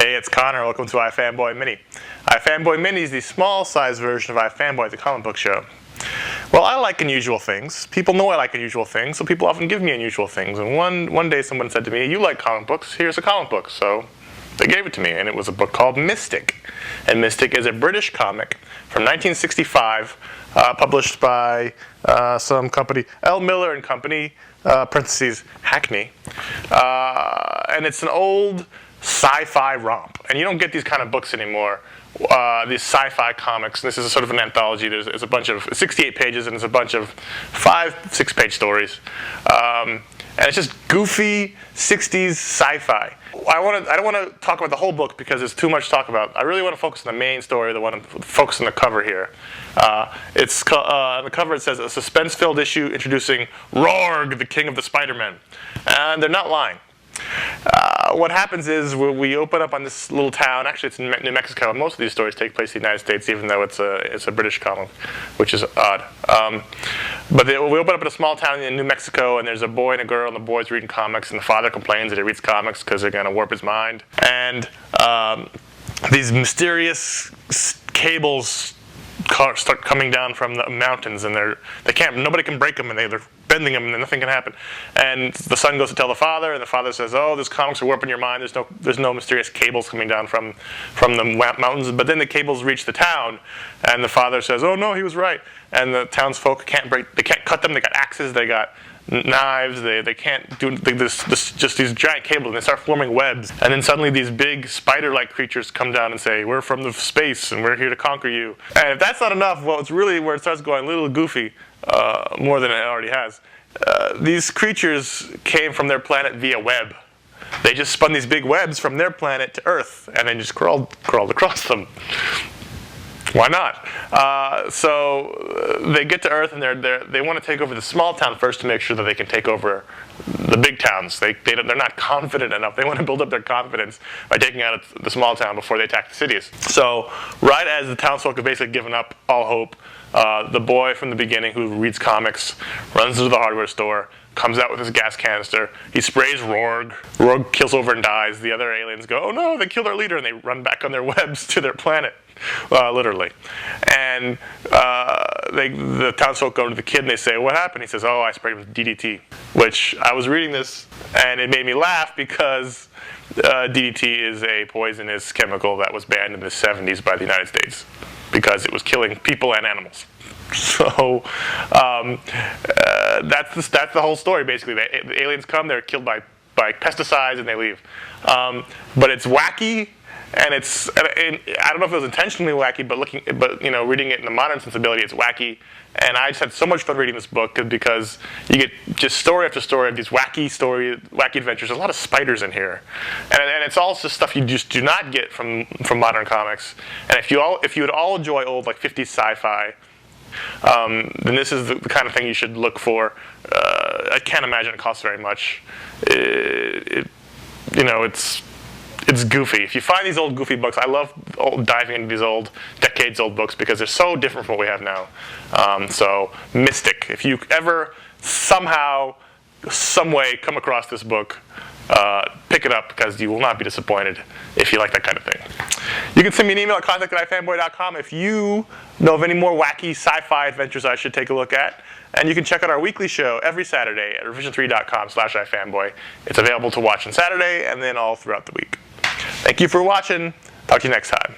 Hey, it's Connor. Welcome to iFanboy Mini. iFanboy Mini is the small-size version of iFanboy, the comic book show. Well, I like unusual things. People know I like unusual things, so people often give me unusual things. And one day someone said to me, "You like comic books, here's a comic book." So they gave it to me, and it was a book called Mystic. And Mystic is a British comic from 1965, published by some company, L. Miller and Company, parentheses, Hackney. And it's an old sci-fi romp. And you don't get these kind of books anymore. These sci-fi comics. This is sort of an anthology. There's a bunch of 68 pages, and it's a bunch of 5-6 page stories. And it's just goofy 60s sci-fi. I don't want to talk about the whole book because there's too much to talk about. I really want to focus on the main story, the one focus on the cover here. On the cover it says, a suspense-filled issue introducing Rorg, the king of the Spider-Men. And they're not lying. What happens is we open up on this little town. Actually, it's in New Mexico. Most of these stories take place in the United States, even though it's a British comic, which is odd. But we open up in a small town in New Mexico, and there's a boy and a girl, and the boy's reading comics, and the father complains that he reads comics because they're going to warp his mind. And these mysterious cables start coming down from the mountains, and nobody can break them, and they're bending them, and nothing can happen. And the son goes to tell the father, and the father says, "Oh, these comics are warping your mind. There's no mysterious cables coming down from the mountains." But then the cables reach the town, and the father says, "Oh no, he was right." And the townsfolk can't cut them. They got axes. They got knives. They can't do just these giant cables, and they start forming webs. And then suddenly these big spider-like creatures come down and say, "We're from the space, and we're here to conquer you." And if that's not enough, well, it's really where it starts going a little goofy, more than it already has. These creatures came from their planet via web. They just spun these big webs from their planet to Earth, and then just crawled across them. Why not? So they get to Earth, and they want to take over the small town first to make sure that they can take over the big towns. They're not confident enough. They want to build up their confidence by taking out the small town before they attack the cities. So right as the townsfolk have basically given up all hope, the boy from the beginning who reads comics runs into the hardware store, comes out with his gas canister. He sprays Rorg. Rorg kills over and dies. The other aliens go, "Oh no, they killed our leader," and they run back on their webs to their planet. Literally. And the townsfolk go to the kid and they say, "What happened?" He says, "Oh, I sprayed him with DDT." Which, I was reading this and it made me laugh because DDT is a poisonous chemical that was banned in the 70s by the United States because it was killing people and animals. So that's the whole story basically. The aliens come, they're killed by pesticides, and they leave. But it's wacky. And I don't know if it was intentionally wacky, but reading it in the modern sensibility, it's wacky. And I just had so much fun reading this book because you get just story after story of these wacky adventures. There's a lot of spiders in here, and it's all just stuff you just do not get from modern comics. And if you would all enjoy old 50s sci-fi, then this is the kind of thing you should look for. I can't imagine it costs very much. It's goofy. If you find these old goofy books, I love diving into these old, decades-old books because they're so different from what we have now. So, Mystic. If you ever somehow, some way come across this book, pick it up because you will not be disappointed if you like that kind of thing. You can send me an email at contact@ifanboy.com if you know of any more wacky sci-fi adventures I should take a look at. And you can check out our weekly show every Saturday at revision3.com/ifanboy. It's available to watch on Saturday and then all throughout the week. Thank you for watching. Talk to you next time.